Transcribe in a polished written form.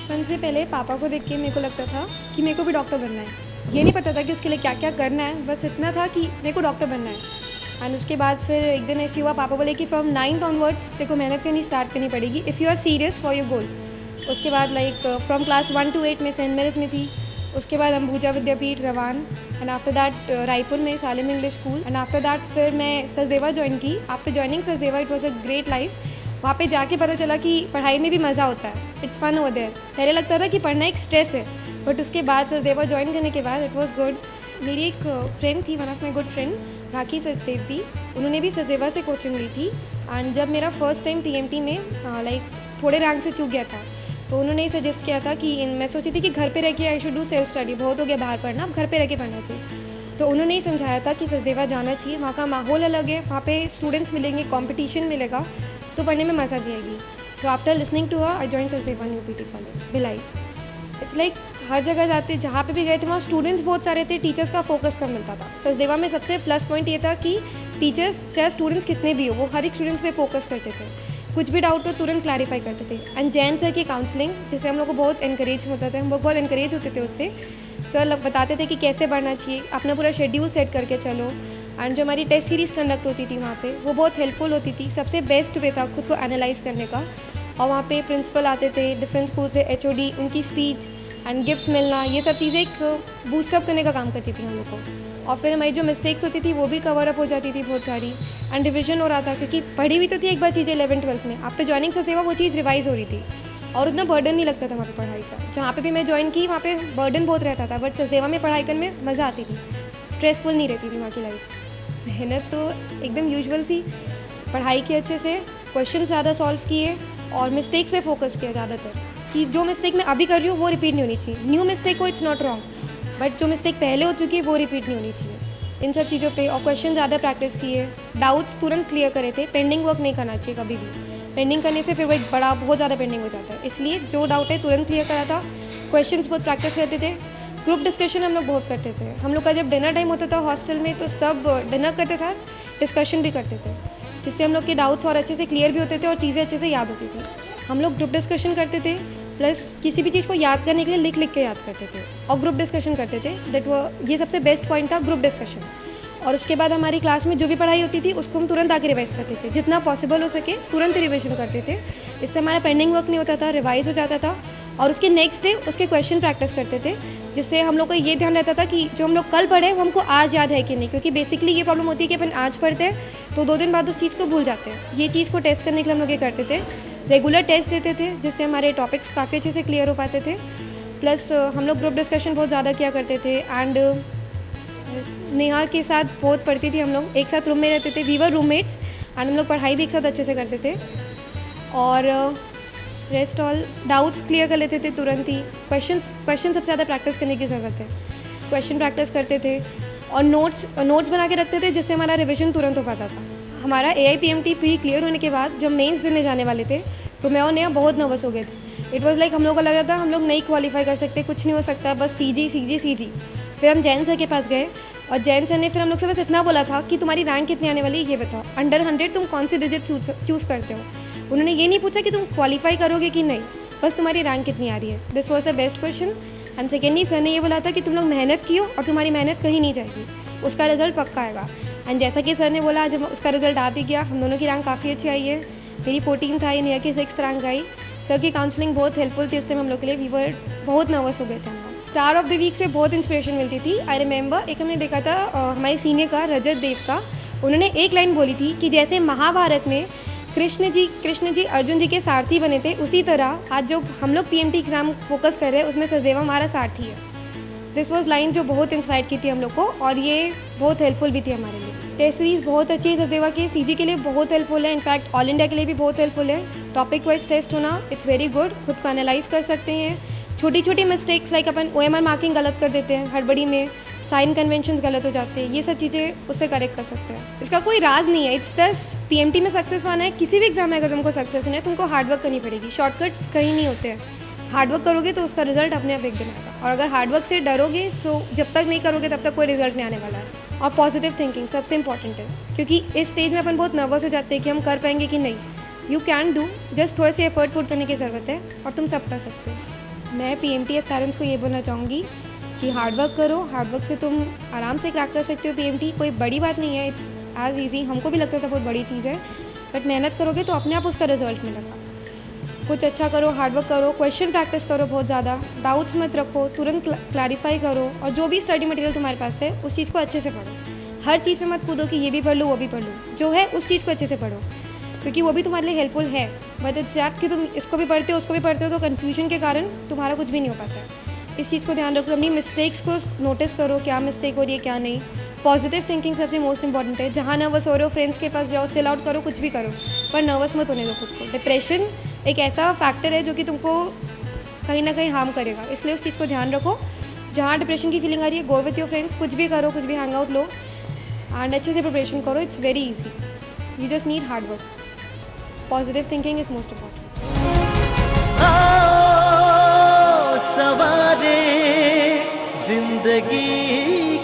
बचपन से पहले पापा को देख के मेरे को लगता था कि मेरे को भी डॉक्टर बनना है। ये नहीं पता था कि उसके लिए क्या क्या करना है, बस इतना था कि मेरे को डॉक्टर बनना है। एंड उसके बाद फिर एक दिन ऐसी हुआ, पापा बोले कि फ्रॉम 9th ऑनवर्ड्स तेरे को मेहनत करनी स्टार्ट करनी पड़ेगी if you are serious for your goal. उसके बाद लाइक फ्रॉम क्लास 1 to 8 में सेंट मेरिस में थी, उसके बाद अंबुजा विद्यापीठ रवान, एंड आफ्टर दैट रायपुर में Salim English school, and after that फिर मैं सचदेवा ज्वाइन की। After joining Sachdeva it was a great life. वहाँ पे जाके पता चला कि पढ़ाई में भी मज़ा होता है, इट्स फन ओवर देयर। पहले लगता था कि पढ़ना एक स्ट्रेस है, बट उसके बाद सचदेवा ज्वाइन करने के बाद इट वॉज गुड। मेरी एक फ्रेंड थी, one of my good friend Rakhi Sachdev थी, उन्होंने भी सचदेवा से कोचिंग ली थी। एंड जब मेरा फर्स्ट टाइम टीएमटी में लाइक थोड़े रैंक से चूक गया था, तो उन्होंने सजेस्ट किया था कि मैं सोची थी कि घर पे रह के I should do self study, बहुत हो गया बाहर पढ़ना, अब घर पे रह के पढ़ना चाहिए। तो उन्होंने ही समझाया था कि सचदेवा जाना चाहिए, वहाँ का माहौल अलग है, वहाँ पे स्टूडेंट्स मिलेंगे, कंपटीशन मिलेगा, तो पढ़ने में मज़ा भी आएगी। So after listening to her I join Sachdeva new PT college Bhilai. It's like हर जगह जाते, जहाँ पे भी गए थे वहाँ स्टूडेंट्स बहुत सारे थे, टीचर्स का फोकस कम मिलता था। सचदेवा में सबसे प्लस पॉइंट ये था कि टीचर्स चाहे स्टूडेंट्स कितने भी हो, वो हर एक स्टूडेंट्स पे फोकस करते थे, कुछ भी डाउट हो तुरंत क्लैरिफाई करते थे। एंड जैन सर की काउंसलिंग, जिससे हम लोग को बहुत इनकरेज होता था, हम लोग बहुत इनकरेज होते थे उससे। सर बताते थे कि कैसे बढ़ना चाहिए, अपना पूरा शेड्यूल सेट करके चलो। एंड जो हमारी टेस्ट सीरीज़ कंडक्ट होती थी वहाँ पे, वो बहुत हेल्पफुल होती थी, सबसे बेस्ट वे था खुद को एनालाइज करने का। और वहाँ पे प्रिंसिपल आते थे डिफरेंट स्कूल से, एचओडी, उनकी स्पीच एंड गिफ्ट्स मिलना, ये सब चीज़ें एक बूस्टअप करने का काम करती थी हम लोग को। और फिर हमारी जो मिस्टेक्स होती थी वो भी कवर अप हो जाती थी बहुत सारी, एंड रिविजन हो रहा था, क्योंकि पढ़ी हुई तो थी एक बार चीज़ें 11th-12th में। आफ्टर ज्वाइनिंग सचदेवा वो चीज़ रिवाइज हो रही थी और उतना बर्डन नहीं लगता था वहाँ पे पढ़ाई का। जहाँ पे भी मैं ज्वाइन की वहाँ पे बर्डन बहुत रहता था, बट सचदेवा में पढ़ाई करने में मज़ा आती थी, स्ट्रेसफुल नहीं रहती थी वहाँ की लाइफ। मेहनत तो एकदम यूजुअल सी, पढ़ाई की अच्छे से, क्वेश्चन ज़्यादा सॉल्व किए और मिस्टेक्स पे फोकस किया ज़्यादातर, कि जो मिस्टेक मैं अभी कर रही हूँ वो रिपीट नहीं होनी चाहिए। न्यू मिस्टेक हो इट्स नॉट रॉन्ग, बट जो मिस्टेक पहले हो चुकी है वो रिपीट नहीं होनी चाहिए, इन सब चीज़ों पे। और क्वेश्चन ज़्यादा प्रैक्टिस किए, डाउट्स तुरंत क्लियर करे थे, पेंडिंग वर्क नहीं करना चाहिए कभी भी। पेंडिंग करने से फिर वो एक बड़ा बहुत ज़्यादा पेंडिंग हो जाता है, इसलिए जो डाउट है तुरंत क्लियर करा था। क्वेश्चंस बहुत प्रैक्टिस करते थे, ग्रुप डिस्कशन हम लोग बहुत करते थे। हम लोग का जब डिनर टाइम होता था हॉस्टल में, तो सब डिनर करते साथ डिस्कशन भी करते थे, जिससे हम लोग के डाउट्स और अच्छे से क्लियर भी होते थे और चीज़ें अच्छे से याद होती थी। हम लोग ग्रुप डिस्कशन करते थे, प्लस किसी भी चीज़ को याद करने के लिए लिख लिख के याद करते थे और ग्रुप डिस्कशन करते थे। ये सबसे बेस्ट पॉइंट था, ग्रुप डिस्कशन। और उसके बाद हमारी क्लास में जो भी पढ़ाई होती थी उसको हम तुरंत आके रिवाइज़ करते थे, जितना पॉसिबल हो सके तुरंत रिविजन करते थे। इससे हमारा पेंडिंग वर्क नहीं होता था, रिवाइज हो जाता था, और उसके नेक्स्ट डे उसके क्वेश्चन प्रैक्टिस करते थे, जिससे हम लोग को ये ध्यान रहता था कि जो हम लोग कल पढ़े वो हमको आज याद है कि नहीं, क्योंकि बेसिकली ये प्रॉब्लम होती है कि अपन आज पढ़ते हैं तो 2 दिन बाद उस चीज़ को भूल जाते हैं। ये चीज़ को टेस्ट करने के लिए हम लोग ये करते थे, रेगुलर टेस्ट देते थे, जिससे हमारे टॉपिक्स काफ़ी अच्छे से क्लियर हो पाते थे। प्लस हम लोग ग्रुप डिस्कशन बहुत ज़्यादा किया करते थे। एंड नेहा के साथ बहुत पढ़ती थी, हम लोग एक साथ रूम में रहते थे, वी वर रूममेट्स, एंड हम लोग पढ़ाई भी एक साथ अच्छे से करते थे। और रेस्ट ऑल डाउट्स क्लियर कर लेते थे तुरंत ही। क्वेश्चन सबसे ज़्यादा प्रैक्टिस करने की ज़रूरत है, क्वेश्चन प्रैक्टिस करते थे और नोट्स बना के रखते थे, जिससे हमारा रिविजन तुरंत हो पाता था। हमारा AIPMT प्री क्लियर होने के बाद जब मेंस देने जाने वाले थे, तो मैं और नेहा बहुत नर्वस हो गए थे। इट वाज लाइक हम लोग को लग रहा था हम लोग नहीं क्वालिफाई कर सकते, कुछ नहीं हो सकता, बस CG। फिर हम जैन सर के पास गए और जैन सर ने फिर हम लोग से बस इतना बोला था कि तुम्हारी रैंक कितनी आने वाली है ये बताओ, अंडर 100 तुम कौन सी डिजिट चूज़ करते हो। उन्होंने ये नहीं पूछा कि तुम क्वालिफाई करोगे कि नहीं, बस तुम्हारी रैंक कितनी आ रही है। This was the best question. And secondly sir ने ये बोला था कि तुम लोग मेहनत की हो और तुम्हारी मेहनत कहीं नहीं जाएगी, उसका रिजल्ट पक्का आएगा। एंड जैसा कि सर ने बोला, जब उसका रिजल्ट आ भी गया, हम दोनों की रैंक काफ़ी अच्छी आई है। मेरी 14 आई, नेहा की 6 रैंक आई। सर की काउंसलिंग बहुत हेल्पफुल थी उस टाइम हम लोग के लिए, वीवर बहुत नर्वस हो गए थे हम लोग। स्टार ऑफ द वीक से बहुत इंस्पिरेशन मिलती थी। आई रिमेंबर एक हमने देखा था हमारे सीनियर का रजत देव का, उन्होंने एक लाइन बोली थी कि जैसे महाभारत में कृष्ण जी अर्जुन जी के सारथी बने थे, उसी तरह आज जो हम लोग PMT एग्ज़ाम फोकस कर रहे हैं उसमें सचदेवा हमारा सारथी है। दिस वॉज लाइन जो बहुत इंस्पायर की थी हम लोग को, और ये बहुत हेल्पफुल भी थी हमारे लिए। टेस्ट सीरीज़ बहुत अच्छी है सचदेवा की, CG के लिए बहुत हेल्पफुल है, इनफैक्ट ऑल इंडिया के लिए भी बहुत हेल्पफुल है। टॉपिक वाइज टेस्ट होना इट्स वेरी गुड, खुद को एनालाइज कर सकते हैं। छोटी मिस्टेक्स लाइक अपन OMR मार्किंग गलत कर देते हैं हड़बड़ी में, साइन कन्वेंशंस गलत हो जाते हैं, ये सब चीज़ें उससे करेक्ट कर सकते हैं। इसका कोई राज नहीं है, इट्स दस PMT में सक्सेस पाना है, किसी भी एग्जाम में अगर तुमको सक्सेस होना है तुमको हार्डवर्क करनी पड़ेगी, शॉर्टकट्स कहीं नहीं होते हैं। हार्डवर्क करोगे तो उसका रिजल्ट अपने आप एक दिन आएगा, और अगर हार्डवर्क से डरोगे तो जब तक नहीं करोगे तब तक कोई रिजल्ट नहीं आने वाला है। और पॉजिटिव थिंकिंग सबसे इंपॉर्टेंट है, क्योंकि इस स्टेज में अपन बहुत नर्वस हो जाते हैं कि हम कर पाएंगे कि नहीं। यू कैन डू, जस्ट थोड़े से एफर्ट पुट करने की ज़रूरत है और तुम सब कर सकते हो। मैं पीएमटी एस्पायरेंट्स को ये बोलना चाहूँगी कि हार्ड वर्क करो, हार्ड वर्क से तुम आराम से क्रैक कर सकते हो पीएमटी। कोई बड़ी बात नहीं है, इट्स एज ईजी। हमको भी लगता था बहुत बड़ी चीज़ है, बट मेहनत करोगे तो अपने आप उसका रिजल्ट मिलेगा। कुछ अच्छा करो, हार्ड वर्क करो, क्वेश्चन प्रैक्टिस करो बहुत ज़्यादा, डाउट्स मत रखो, तुरंत क्लैरिफाई करो, और जो भी स्टडी मटेरियल तुम्हारे पास है उस चीज़ को अच्छे से पढ़ो। हर चीज़ पे मत कूदो कि ये भी पढ़ लूँ वो भी पढ़ लूँ, जो है उस चीज़ को अच्छे से पढ़ो, क्योंकि वो भी तुम्हारे लिए हेल्पफुल है। बट इट्स दैट कि तुम इसको भी पढ़ते हो उसको भी पढ़ते हो तो कन्फ्यूजन के कारण तुम्हारा कुछ भी नहीं हो पाता है। इस चीज़ को ध्यान रखो, अपनी मिस्टेक्स को नोटिस करो, क्या मिस्टेक हो रही है क्या नहीं। पॉजिटिव थिंकिंग सबसे मोस्ट इंपॉर्टेंट है। जहाँ नर्वस हो रहे हो फ्रेंड्स के पास जाओ, चिल आउट करो, कुछ भी करो, पर नर्वस मत होने दो खुद को। डिप्रेशन एक ऐसा फैक्टर है जो कि तुमको कहीं ना कहीं हार्म करेगा, इसलिए उस चीज़ को ध्यान रखो। जहाँ डिप्रेशन की फीलिंग आ रही है, गो विथ योर फ्रेंड्स, कुछ भी करो, कुछ भी हैंग आउट लो एंड अच्छे से प्रिपरेशन करो। It's very easy, you just need hard work. Positive thinking is most important. सवारे जिंदगी